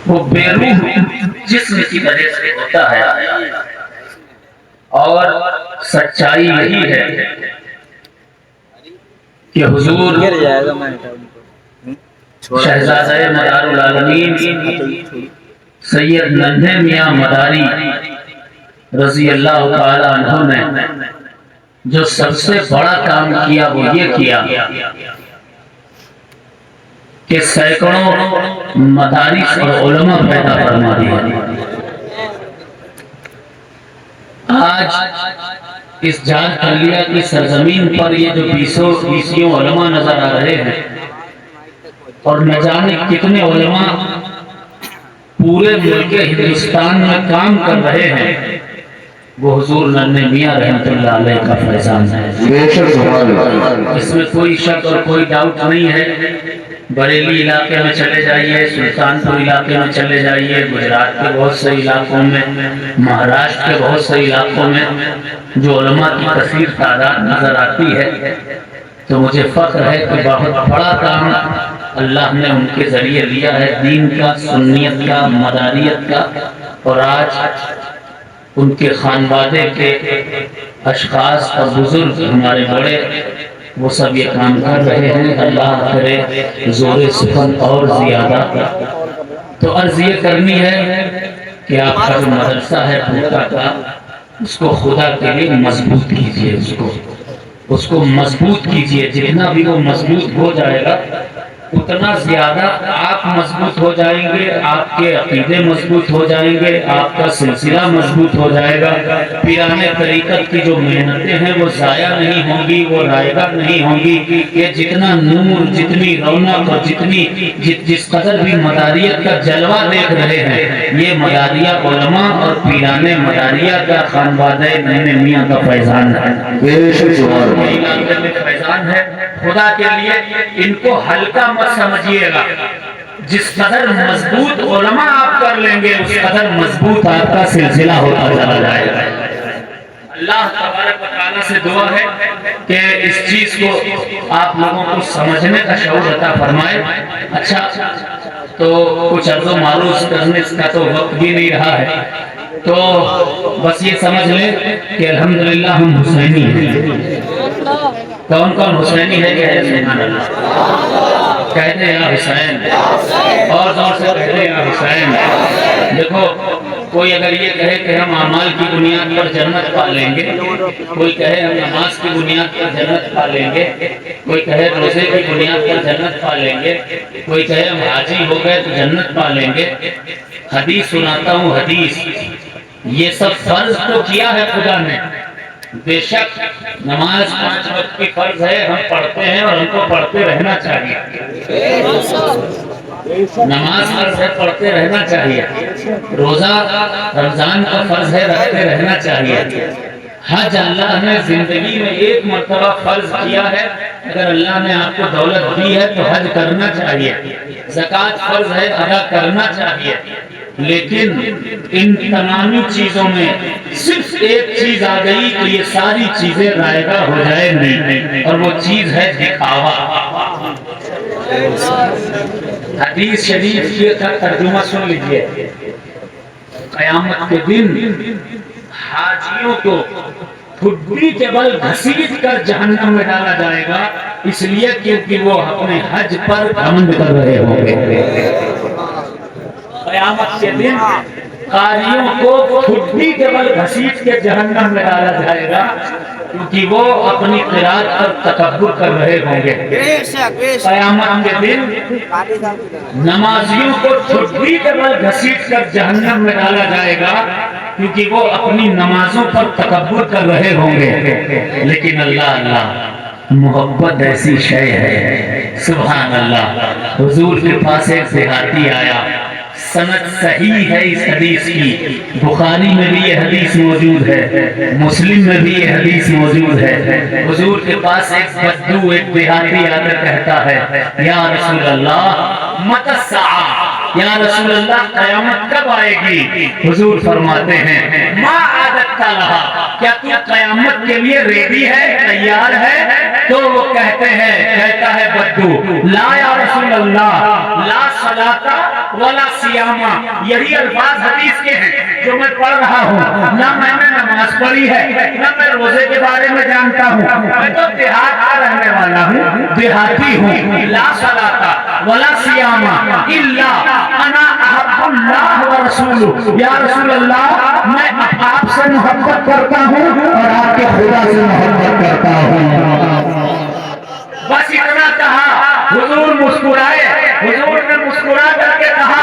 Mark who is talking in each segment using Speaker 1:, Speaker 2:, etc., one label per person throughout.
Speaker 1: वो बेरूह जिस्म की वजह से होता है। और सच्चाई यही है कि हुजूर शहजादे मदारुल आलमीन सैयद नन्हे मियां मदारी रजी अल्लाह ताला अन्हु ने जो सबसे बड़ा काम किया वो ये किया कि सैकड़ों मदारिस और उलमा पैदा फरमा दिया। आज इस जान खलिया की सरजमीन पर ये जो बीसियों उलमा नजर आ रहे हैं और न जाने कितने उलमा पूरे मुल्क हिंदुस्तान में काम कर रहे हैं, वो हुजूर नन्हे मियां रहमतुल्लाह अलैह का फैजान है। इसमें कोई शक और कोई डाउट नहीं है। बरेली इलाके में चले जाइए, सुल्तानपुर इलाके में चले जाइए, गुजरात के बहुत से इलाकों में, महाराष्ट्र के बहुत से इलाकों में जो उलमा की कसीर तादाद नजर आती है, तो मुझे फख्र है कि बहुत बड़ा काम अल्लाह ने उनके जरिए लिया है, दीन का, सुन्नियत का, मदारियत का। और आज उनके खानवादे के अशखास और बुजुर्ग हमारे बड़े वो सब ये काम कर रहे हैं। अल्लाह करे जोरे सुखन और ज्यादा। तो अर्ज ये करनी है कि आपका जो मदरसा है भूखा का, उसको खुदा के लिए मजबूत कीजिए, उसको मजबूत कीजिए। जितना भी वो मजबूत हो जाएगा उतना ज्यादा आप मजबूत हो जाएंगे, आपके अकीदे मजबूत हो जाएंगे, आपका सिलसिला मजबूत हो जाएगा। पीराने तरीकत की जो मेहनतें हैं वो जाया नहीं होंगी, वो रायगा नहीं होंगी। ये जितना नूर, जितनी रौनक और जिस कदर भी मदारियत का जलवा देख रहे हैं, ये मदारिया उलमा और पीराने मदारिया का खानवादे नन्हे मियां का फैजान है, फैजान है। खुदा के लिए इनको हल्का मत समझिएगा। जिस कदर मजबूत उलमा आप कर लेंगे उस कदर मजबूत आपका सिलसिला होता चला जाएगा। अल्लाह तबारक व तआला से दुआ है कि इस चीज को आप लोगों को समझने का शऊर अता फरमाए। अच्छा, तो कुछ अर्ज़ो मारूफ करने का तो वक्त भी नहीं रहा है, तो बस ये समझ लें कि अल्हम्दुलिल्लाह हम हुसैनी हैं। कौन कौन हुसैनी है? कहते हैं या हुसैन, और जोर से कहते हैं या हुसैन। देखो, कोई अगर ये कहे कि हम अमाल की बुनियाद पर जन्नत पा लेंगे, कोई कहे हम नमाज की बुनियाद पर जन्नत पा लेंगे, कोई कहे रोजे की बुनियाद पर जन्नत पा लेंगे, कोई कहे हम हाजी हो गए तो जन्नत पा लेंगे। हदीस सुनाता हूँ, हदीस। ये सब फर्ज तो किया है खुदा ने, बेशक नमाज 5 वक्त की फर्ज है, हम पढ़ते हैं और हमको पढ़ते रहना चाहिए। नमाज फर्ज है, पढ़ते रहना चाहिए। रोजा रमजान का फर्ज है, रखते रहना चाहिए। हज अल्लाह ने जिंदगी में एक मर्तबा फर्ज किया है, अगर अल्लाह ने आपको दौलत दी है तो हज करना चाहिए। ज़कात फर्ज है, अदा करना चाहिए। लेकिन इन तमामी चीजों में सिर्फ एक चीज आ गई कि ये सारी चीजें रायगा हो जाए नहीं, और वो चीज है दिखावा। हदीस शरीफ का तर्जुमा सुन लीजिए। कयामत के दिन हाजियों को ठुड्डी के बल घसीट कर जहन्नम में डाला जाएगा, इसलिए क्योंकि वो अपने हज पर घमंड कर रहे होंगे। क़यामत के दिन कारियों को ठुड्डी के बल घसीट के जहन्नम में डाला जाएगा, क्योंकि वो अपनी क़िरात पर तकब्बुर कर रहे होंगे। क़यामत के दिन नमाजियों को ठुड्डी के बल घसीट कर जहन्नम में डाला जाएगा, क्योंकि वो अपनी नमाजों पर तकब्बुर कर रहे होंगे। लेकिन अल्लाह मोहब्बत ऐसी शय है, सुभान अल्लाह। हुजूर के पास एक देहाती आया, सनद सही है इस हदीस की, बुखारी में भी ये हदीस मौजूद है, मुस्लिम में भी ये हदीस मौजूद है। हुजूर के पास एक बद्दू, एक देहाती आकर कहता है, या रसूल अल्लाह मतस्सा, या रसूल अल्लाह कयामत कब आएगी? हुजूर फरमाते हैं मा आदत का रहा, क्या तू कयामत के लिए रेडी है, तैयार है? तो वो कहता है बद्दू ला या रसूल अल्लाह ला सलाता वला सियामा। यही अल्फाज हदीस के हैं जो मैं पढ़ रहा हूँ। ना मैंने नमाज पढ़ी है, ना मैं रोजे के बारे में जानता हूँ, मैं तो देहात का रहने वाला हूँ, देहाती हूँ। ला सलाता वला सियामा इल्ला अना अहब्बुल्लाह व रसूलुहु। या रसूल अल्लाह मैं आपसे मोहब्बत करता हूँ और आपके खुदा से मोहब्बत करता हूँ। बस इतना कहा, हुजूर मुस्कुराए। हुजूर ने मुस्कुरा करके कहा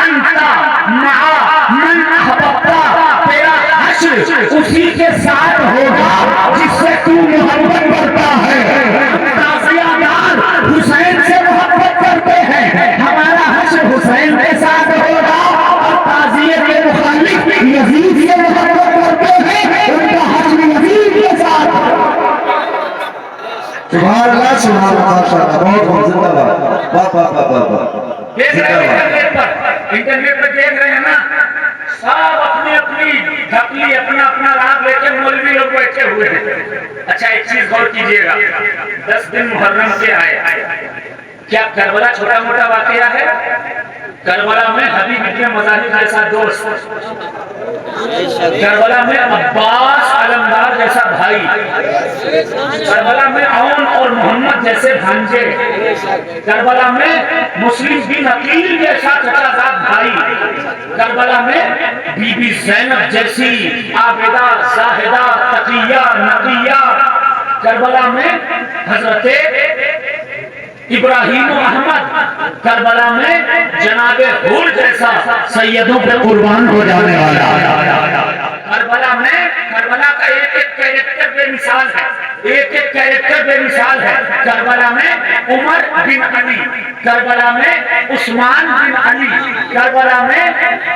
Speaker 1: अंता मआ मन अहबब्ता, तेरा हश्र उसी के साथ होगा जिससे तू मोहब्बत करता है। ताज़ियादार हुसैन से मोहब्बत करते हैं, हमारा हश्र हुसैन के साथ होगा। और ताज़िये के मुखालिफ यजीद से मोहब्बत करते हैं, उनका हश्र यजीद के साथ।
Speaker 2: सुभान अल्लाह, सुभान अल्लाह, माशाअल्लाह, बहुत जिंदाबाद। वाह वाह वाह वाह वाह।
Speaker 1: देख रहे हैं इंटरनेट पर देख रहे हैं ना, सब अपनी अपनी ढकली अपना अपना राग लेके मौलवी लोग बैठे हुए हैं। अच्छा एक चीज गौर कीजिएगा, 10 दिन मुहर्रम के आए, क्या करबला छोटा मोटा वाकया है? करबला में हबीब इब्न मज़ाहिर जैसा दोस्त, करबला में अब्बास अलमदार जैसा भाई, करबला में औन और मोहम्मद जैसे भांजे, करबला में मुस्लिम बिन अकील जैसा चचाजाद भाई, करबला में बीबी ज़ैनब जैसी आबिदा ज़ाहिदा तकिया नकिया, करबला में हजरत इब्राहिम अहमद, करबला में जनाबे हुर जैसा सैयदों पे कुर्बान हो जाने वाला। करबला का एक एक कैरेक्टर बेमिसाल है, एक एक कैरेक्टर बेमिसाल है। करबला में उमर बिन अली, करबला में उस्मान बिन अली, करबला में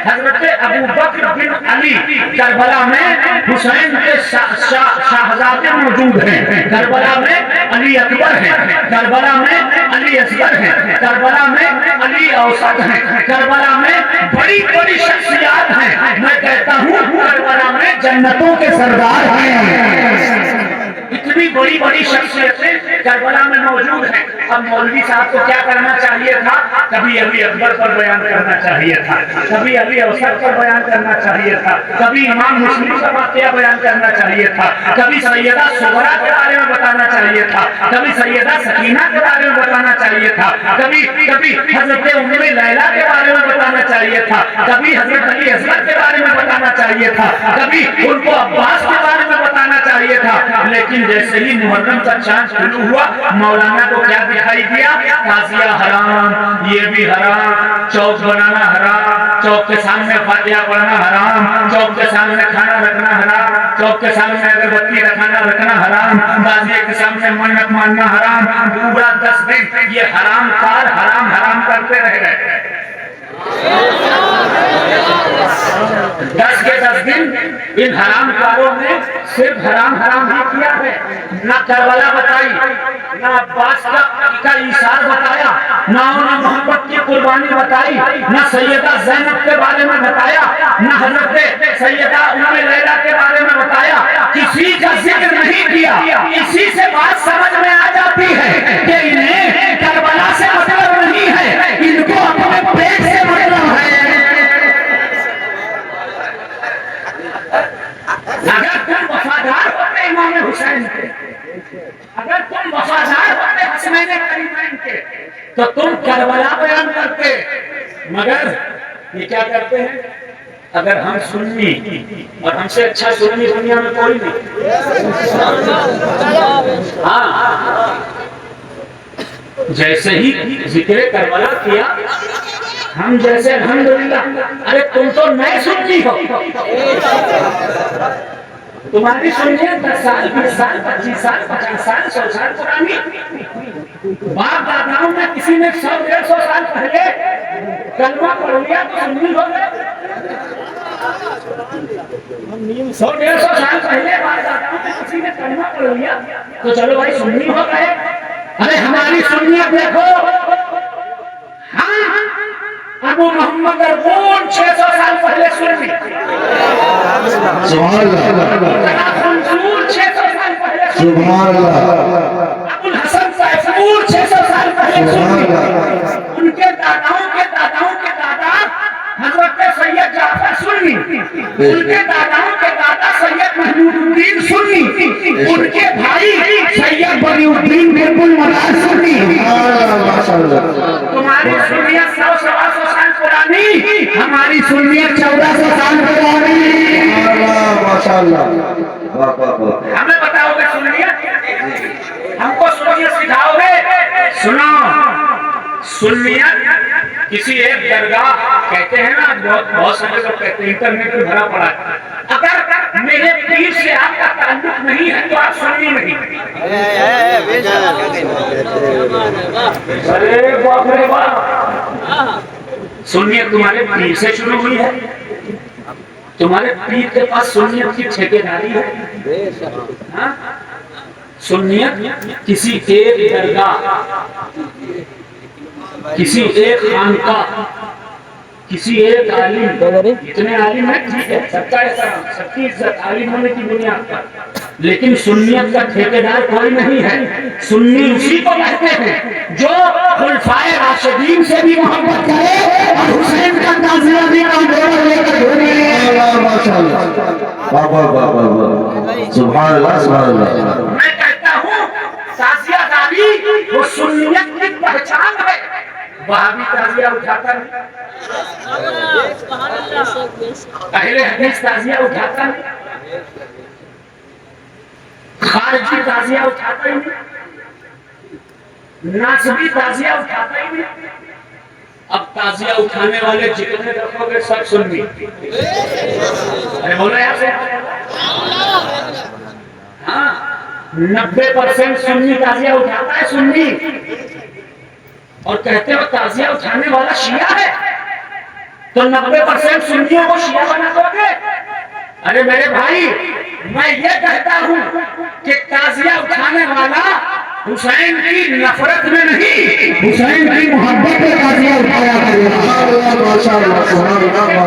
Speaker 1: हजरत अबू बकर बिन अली, करबला में हुसैन के शाहजादे मौजूद हैं, करबला में अली अकबर हैं, करबला में अली असगर हैं, करबला में अली औसत हैं, करबला में बड़ी बड़ी शख्सियात हैं। मैं कहता हूँ करबला में जन्नतों के सरदार हैं। इतनी बड़ी बड़ी शख्सियतें करबला में मौजूद हैं। अब मौलवी साहब को क्या करना चाहिए था? कभी अली अकबर पर बयान करना चाहिए था, कभी अली औसत पर बयान करना चाहिए था, कभी इमाम मुस्लिम का वाकया बयान करना चाहिए था, कभी सैयदा सुगरा के बारे में बताना चाहिए था, कभी सैयदा सकीना के बारे में बताना चाहिए था, कभी कभी हजरत उम्मे लैला के बारे में बताना चाहिए था, कभी हजरत अली असगर के बारे में बताना चाहिए था, कभी उनको अब्बास के बारे में बताना चाहिए था। लेकिन जैसे ही मुहर्रम का चांद शुरू हुआ, मौलाना को क्या दिखाई दिया? ताजिया हराम, ये भी हराम, चौक बनाना हराम, चौक के सामने फातिहा पढ़ना हराम, चौक के सामने खाना रखना हराम, चौक के सामने अगरबत्ती रखना हराम, ताजिए के सामने मन्नत मानना हराम। पूरा 10 दिन ये हराम कार हराम हराम करते रह गए। 10 के 10 दिन इन हराम कारों ने सिर्फ हराम हराम ही किया है। ना करबला बताई, ना अब्बास का इशार बताया, ना मोहम्मद की कुर्बानी बताई, ना सैयदा ज़ैनब के बारे में बताया, ना हजरत सैयदा उम्मे लैला के बारे में बताया। किसी का जिक्र नहीं किया। इसी से बात समझ में आ जाती है कि इन्हें करबला से मतलब नहीं है, इनको अपने पेट से मतलब है। अगर तुम वफादार होते इमाम हुसैन के, अगर तुम वफादार होते हसनैन करीमैन के, तो तुम करबला बयान करते। मगर ये क्या करते हैं? अगर हम सुन्नी, और हमसे अच्छा सुन्नी दुनिया में कोई नहीं। हाँ, जैसे ही जिक्र करबला किया, हम जैसे अल्हम्दुलिल्लाह। अरे तुम तो नए सुन्नी हो, तुम्हारी सुन्नियां 10 साल 20 साल 25 साल 50 साल 100 साल पुरानी। बाप दादाओं में किसी ने 100-150 साल पहले कलमा पढ़ लिया तो सुन्नी हो गए। 100-150 साल पहले बाप दादाओं में किसी ने कलमा पढ़ लिया तो चलो भाई सुन्नी हो गए। अरे हमारी सुन्नियत देखो, हाँ अबू मोहम्मद अरबून 600 साल पहले सुन्नी,
Speaker 2: सुभान अल्लाह,
Speaker 1: मंसूर 600 साल पहले सुन्नी,
Speaker 2: सुभान अल्लाह,
Speaker 1: अबुल हसन सैफूर 600 साल पहले सुन्नी, उनके दादाओं के दादाओं के दादा हजरत सैयद जाफर सुन्नी, उनके दादाओं के दादा सैयद महमूदुद्दीन सुन्नी, उनके भाई सैयद बलीउद्दीन बिल्कुल मदार सुन्नी।
Speaker 2: माशाअल्लाह,
Speaker 1: तुम्हारी सुन्नियत 100-125 साल पुरानी, हमारी सुन्नियत 1400 साल पुरानी।
Speaker 2: माशाअल्लाह, वाह वाह वाह,
Speaker 1: हमें बताओगे सुन्नियत, हमको सुन्नियत सिखाओगे? सुनो, सुन्नियत किसी एक दरगाह कहते हैं ना, बहुत सारे लोग कहते हैं, इंटरनेट में भरा पड़ा है, अगर मेरे पीर से आपका ताल्लुक नहीं है तो आप सुन्नी नहीं। अरे बाप रे बाप, सुन्नियत तुम्हारे पीर से शुरू हुई है, तुम्हारे पीर के पास सुन्नियत की ठेकेदारी है। हाँ? सुन्नियत किसी एक दरगाह, किसी एक खानका, किसी एक आलिम, इतने आलिम है ठीक है, सबका एहतराम, सबकी इज्जत आलिम होने की बुनियाद पर, लेकिन सुन्नियत का ठेकेदार कोई नहीं है। सुन्नी उसी को कहते हैं जो खुलफाए राशिदीन से भी मोहब्बत करे और हुसैन का ताज़िया भी कमजोर लेकर घूमे।
Speaker 2: माशाअल्लाह, वाह वाह वाह वाह, सुभान अल्लाह, सुभान अल्लाह।
Speaker 1: मैं कहता हूँ ताज़ियादारी वो सुन्नियत की पहचान है। वहाबी ताज़िया उठाता नहीं, अहले हदीस ताज़िया उठाता नहीं, खारजी ताज़िया उठाता ही नहीं, नासबी ताज़िया उठाता ही नहीं। अब ताज़िया उठाने वाले जितने रखोगे सब सुन्नी। अरे बोलो यार, हाँ 90% सुन्नी ताज़िया उठाता है, सुन्नी, और कहते हो ताज़िया उठाने वाला शिया है, तो 90% सुन्नियों को शिया बना दोगे? अरे मेरे भाई, मैं ये कहता हूँ कि ताज़िया उठाने वाला हुसैन की नफरत में नहीं, हुसैन की मोहब्बत में ताज़िया उठाया करेगा।
Speaker 2: माशाअल्लाह, सुभान अल्लाह,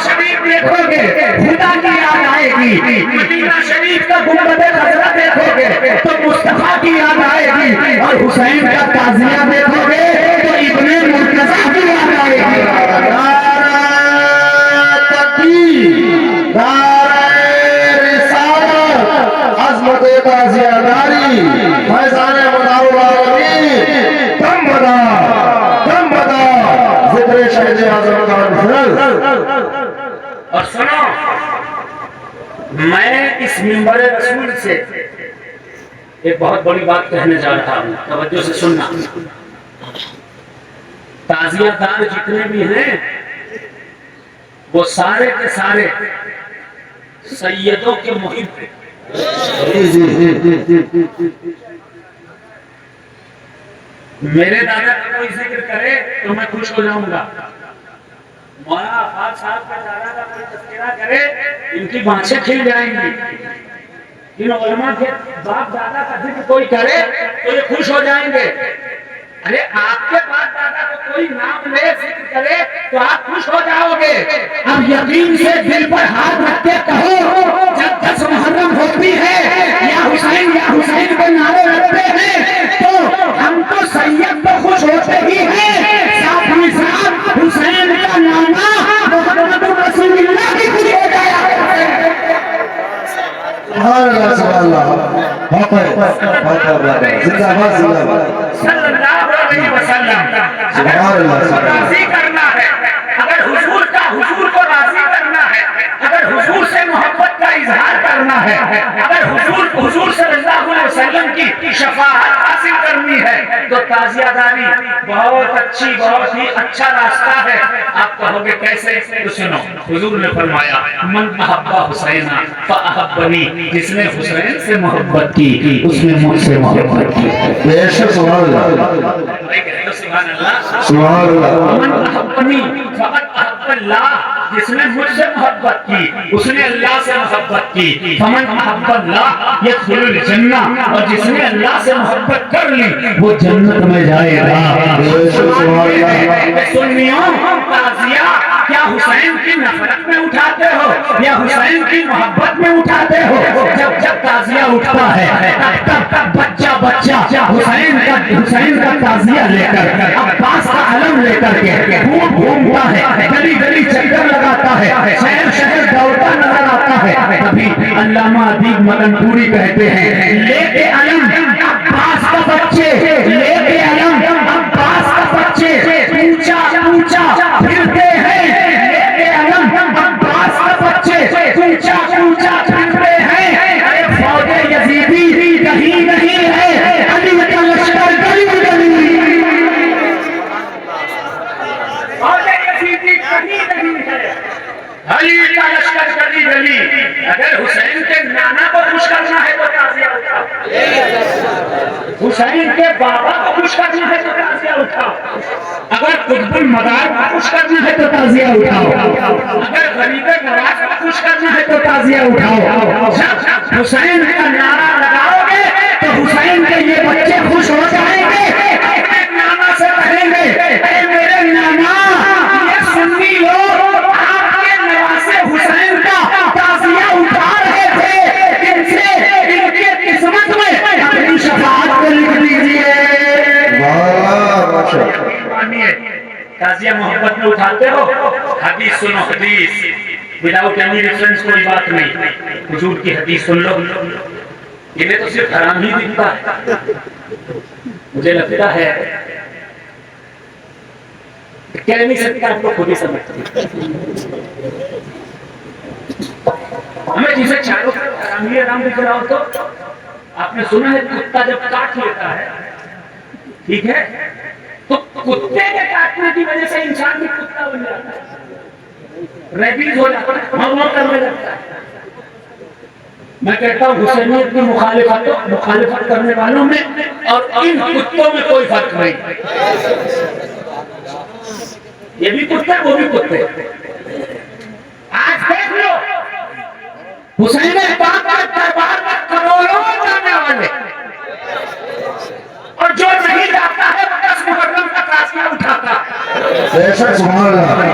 Speaker 1: शरीफ देखोगे खुदा की याद आएगी, मदीना शरीफ का गुंबद खजरा देखोगे तो मुस्तफा की याद आएगी, और हुसैन का ताज़िया देखोगे तो इब्ने मुर्तज़ा की याद आएगी।
Speaker 2: ताज़ियादारी फैज़ान मुदाउल आलमीन, दम बदा ज़िक्र शहीद आज़म का अफजल।
Speaker 1: और सुनो, मैं इस मिंबर रसूल से एक बहुत बड़ी बात कहने जा रहा हूँ, तवज्जो से सुनना। ताज़ियादार जितने भी हैं वो सारे के सारे सैयदों के मुहिब हैं। मेरे दादा का कोई जिक्र करे तो मैं खुश हो जाऊंगा, मौलाना आफाक साहब का दादा का कोई तज़किरा करे इनकी बाँछें खिल जाएंगी, इन उलमा के बाप दादा का जिक्र कोई करे तो ये खुश हो जाएंगे। अरे आपके बाप दादा को कोई नाम ले जिक्र करे तो आप खुश हो जाओगे। अब यकीन से दिल पर हाथ रख के कहो, जब 10 मुहर्रम होती है या हुसैन के नारे लगते हैं तो हम तो सैयद तो खुश होते ही हैं, साथ ही साथ हुसैन का नाना मोहम्मद रसूलुल्लाह भी खुश हो जाया है।
Speaker 2: सुभान अल्लाह, जिंदाबाद
Speaker 1: सल्लल्लाहु अलैहि वसल्लम। अगर राजी करना है, अगर हुजूर को राजी करना है, अगर हुजूर से मोहब्बत का इजहार करना है, अगर हुजूर सल्लल्लाहु अलैहि वसल्लम की शफाअत हासिल करनी है तो ताज़ियादारी बहुत अच्छी, बहुत ही अच्छा रास्ता है। आप कहोगे कैसे? तो सुनो, हुजूर ने फरमाया मन अहब्बा हुसैना फअहब्बनी, जिसने हुसैन से मोहब्बत की उसने मुझसे मोहब्बत की।
Speaker 2: बेशक, सुभान अल्लाह,
Speaker 1: सुभान अल्लाह,
Speaker 2: सुभान अल्लाह।
Speaker 1: मन अहब्बनी फक़द अहब्बल्लाह, जिसने मुझसे मोहब्बत की उसने अल्लाह से मोहब्बत की। फमन अहब्बल्लाह यदखुलुल जन्नह, और जिसने अल्लाह से मोहब्बत कर ली वो जन्नत में जाएगा। सुन्नियों, ताज़िया क्या हुसैन की नफरत में उठाते हो या हुसैन की मोहब्बत में उठाते हो? जब जब ताज़िया उठता है तब तब बच्चा बच्चा हुसैन का ताज़िया लेकर, अब्बास का अलम लेकर के घूमता है, गली गली चक्कर लगाता है, शहर शहर दौड़ता नजर आता है। तभी अल्लामा अदीब मदनपुरी कहते हैं, लेके अलम अब्बास का बच्चे, लेके अलम अब्बास का बच्चे ऊंचा ऊंचा फिरते हैं, लेके अलम अब्बास का बच्चे ऊंचा ऊंचा फिरते हैं। अरे फौजे यजीदी कहीं नहीं है, अली का लश्कर गली गली, फौजे यजीदी कहीं नहीं है, अली का लश्कर गली गली। अगर हुसैन के नाना को खुश करना है तो ताज़िया उठाओ, हुसैन के बाबा को खुश करना है तो ताज़िया उठाओ, अगर कुतुबुल मदार को खुश करना है तो ताज़िया उठाओ, अगर गरीबे नवाज को खुश करना है तो ताज़िया उठाओ। जब हुसैन का नारा लगाओगे तो हुसैन के ये बच्चे खुश हो जाएंगे, अपने नाना से कहेंगे, अरे मेरे नाना, ये सुन्नी लोग आपके नवासे हुसैन का ताज़िया उठा रहे थे, इनसे इनके किस्मत में अपनी शफाअत को लिख दीजिए। ताज़िया मोहब्बत में उठाते हो, हदीस सुनो, हदीस विदाउट एनी रेफरेंस, कोई बात नहीं, हुजूर की हदीस सुन लो। इन्हें तो सिर्फ हराम ही दिखता है, मुझे लगता है कह नहीं सकता, आपको खुद ही समझते। हमें जिसे चारों तरफ हराम ही हराम दिख रहा हो, तो आपने सुना है कुत्ता जब काट लेता है, ठीक है, तो कुत्ते के काटने की वजह से इंसान भी कुत्ता बन जाता है, रेबीज हो जाता है, भगवान करने लगता है। मैं कहता हूँ हुसैनियत की मुखालिफत करने वालों में और इन कुत्तों में कोई फर्क नहीं, ये भी कुत्ते वो भी कुत्ते। आज देख लो हुसैन पाक के दरबार में करोड़ों जाने वाले, और जो नहीं जाता है वो 10 मुहर्रम का ताज़िया उठाता है।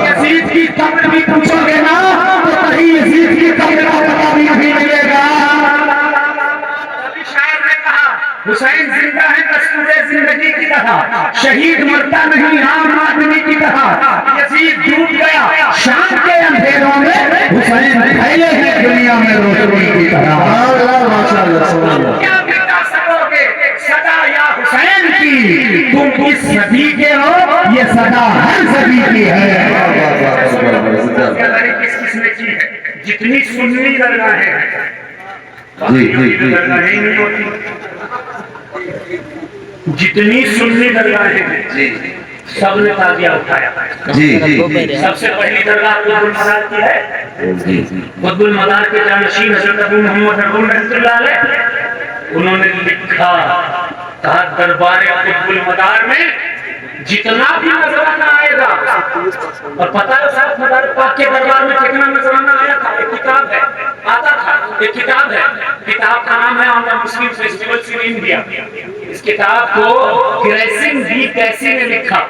Speaker 1: यजीद की कब्र भी पूछोगे ना तो कहीं यजीद की कब्र का पता भी नहीं मिलेगा। शायर ने कहा, हुसैन जिंदा है दस्तूरे जिंदगी की तरह, शहीद मरता नहीं आम आदमी की तरह। यजीद डूब गया शाम के अंधेरों में, हुसैन फैले हैं दुनिया में रोशनी की तरह। क्या बिता सकोगे सदा या हुसैन की, तुम इस सदी के हो, ये सदा हर सदी की है। किसने की है? जितनी सुन्नी दरगाहें हैं, दरगाहें नहीं होती, जितनी सुन्नी दरगाहें हैं सबने ताज़िया उठाया। सबसे पहली दरगाह कुतुबुल मदार की है। कुतुबुल मदार के जानशीन हज़रत अबू मोहम्मद अरबुल रहमतुल्लाह अलैह, उन्होंने लिखा, कहा दरबार कुतुबुल मदार में जितना भी नजराना आएगा, और पता है साहब मदार पाक के दरबार में कितना नजराना आया था? एक किताब है, आता था, एक किताब है, किताब का नाम है on the Muslim festivals in India. इस किताब को ग्रेसिंग डी कैसी ने लिखा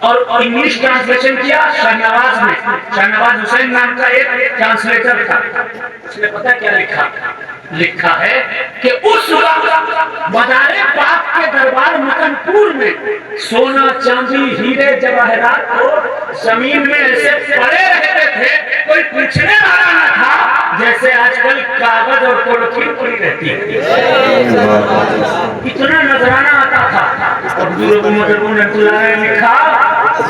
Speaker 1: और इंग्लिश ट्रांसलेशन किया शाहनवाज ने, शाहनवाज हुसैन नाम का एक ट्रांसलेटर था। उसने पता क्या लिखा? लिखा है कि उस वक्त मदारे पाक के दरबार मकनपुर में सोना चांदी हीरे जवाहरात को जमीन में ऐसे पड़े रहते थे, कोई पूछने वाला न था, जैसे आजकल कागज और पॉलिथीन पड़ी रहती है। इतना नजराना आता था। और ने लिखा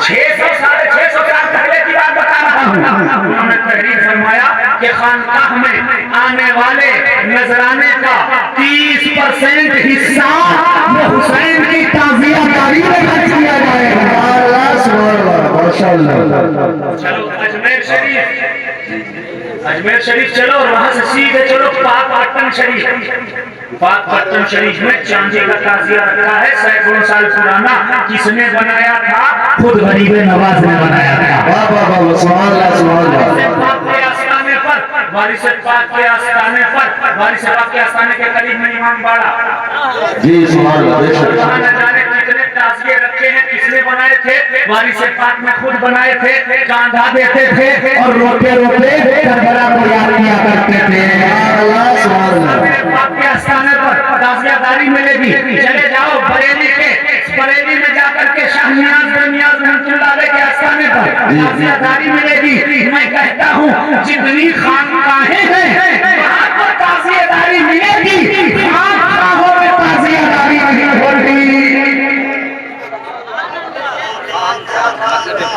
Speaker 1: 600 साढ़े 600 साल पहले की बात बता रहा हूँ। उन्होंने तहरीर फरमाया कि खानकाह में आने वाले नजराने का 30% हिस्सा हुसैन की ताज़ियादारी में खर्च किया जाएगा। चलो अजमेर शरीफ चलो, और वहां से सीधे चलो पाकपट्टन शरीफ। पाकपट्टन शरीफ में चांदी का ताज़िया रखा है, सैकड़ों साल पुराना। किसने बनाया था? खुद गरीबे नवाज ने बनाया था। वारिस पाक के आस्थाने पर, वारिस पाक के आस्थाने के करीब में इमाम बाड़ा
Speaker 2: जी सुभान अल्लाह बेशक
Speaker 1: वहाँ न जाने कितने ताजिए रखे हैं, किसने बनाए थे? वारिस पाक में खुद बनाए थे, कांधा देते थे और रोते रोते करबला को याद किया करते थे। मेरे पाक के आस्थाने पर ताजियादारी मिलेगी, चले जाओ बरेली में जाकर के शाह नियाज़ बिन नियाज़ रहमतुल्लाह अलैह के आस्थाने पर ताजियादारी मिलेगी। मैं कहता हूँ जितनी खानकाहें हैं वहाँ पर ताजियादारी मिलेगी, खानकाहों में ताजियादारी नहीं होगी।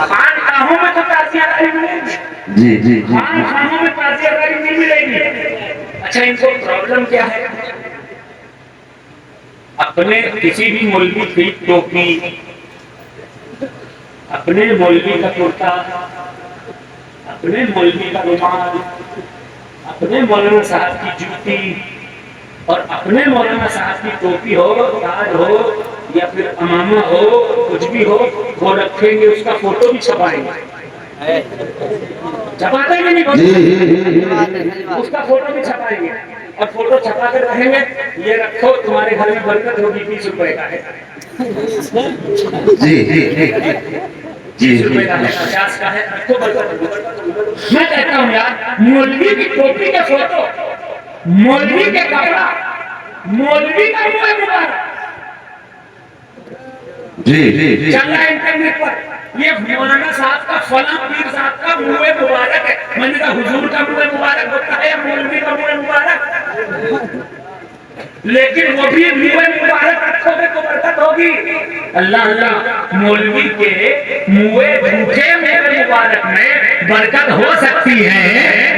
Speaker 1: खानकाहों में तो ताजियादारी मिलेगी,
Speaker 2: जी जी जी
Speaker 1: खानकाहों में ताजियादारी नहीं मिलेगी। अच्छा, इनको प्रॉब्लम क्या है? अपने किसी भी मौलवी की टोपी, अपने मौलवी का कुर्ता, अपने मौलवी का रुमाल, अपने मौलाना साहब की जूती और अपने मौलाना साहब की टोपी हो, ताज हो या फिर अमामा हो, कुछ भी हो, वो रखेंगे, उसका फोटो भी छपाएंगे। छपाते हैं नहीं? उसका फोटो भी छपाएंगे और फोटो छपा कर रहेंगे, ये रखो तुम्हारे घर में बरकत होगी, 20 रुपए का है,
Speaker 2: जी जी जी
Speaker 1: 20 रुपए का है, 50 का है, रखो बरकत होगी। मैं कहता हूँ यार, मौलवी की टोपी के फोटो, मौलवी के कपड़ा, मौलवी का मुंह मुबारक
Speaker 2: जी जी जी
Speaker 1: चल रहा है इंटरनेट पर, ये मौलाना साहब का फला पीर साहब का मुंह मुबारक है। मैंने कहा हुजूर का मुंह मुबारक होता है या मौलवी का मुंह मुबारक? लेकिन वो भी मुंह मुबारक रखोगे तो बरकत होगी। अल्लाह अल्लाह, मौलवी के मुंह झूठे मुंह मुबारक में बरकत हो सकती है,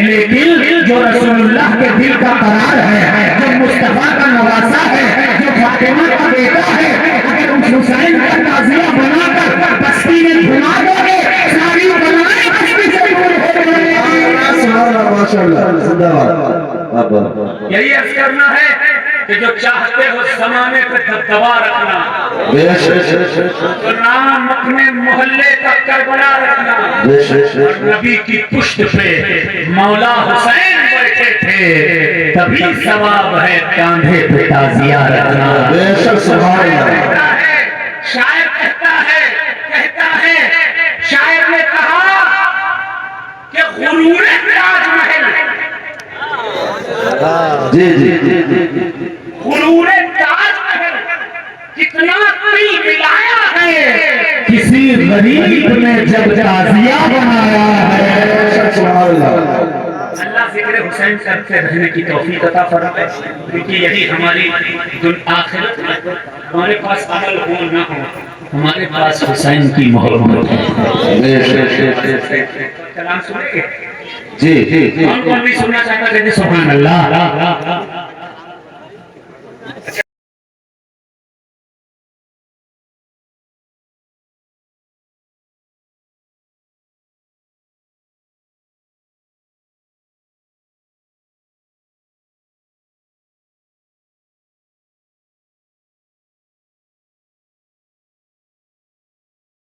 Speaker 1: लेकिन जो रसूलुल्लाह के दिल का करार है, जो मुस्तफा का नवासा है, जो फातिमा का बेटा है, अगर उस हुसैन का ताजिया बनाकर बस्ती में घुमा दोगे, सारी बनाए बस्ती से दूर हो जाएगी।
Speaker 2: माशाअल्लाह जिंदाबाद।
Speaker 1: यही अर्ज करना है कि जो चाहते हो जमाने पे दबा रखना, तो नाम अपने मोहल्ले का करबला रखना, और नबी की पुश्त पे मौला हुसैन बैठे थे, तभी सवाब है कांधे पे ताजिया रखना। कहता है शायर, कहता है शायर ने कहा कि गुरूर ताजमहल,
Speaker 2: जी जी जी
Speaker 1: गुरूर ताजमहल कितना दिल मिलाया है, किसी गरीब ने जब ताजिया बनाया है। अल्लाह जिक्र हुसैन करते रहने की तौफीक अता फरमाए, क्योंकि यही हमारी आखिरत है। हमारे पास अमल हो ना हो, हमारे पास हुसैन की मोहब्बत है। कलाम सुनेंगे?
Speaker 2: जी जी जी
Speaker 1: कौन कौन भी सुनना चाहता है? सुभान अल्लाह।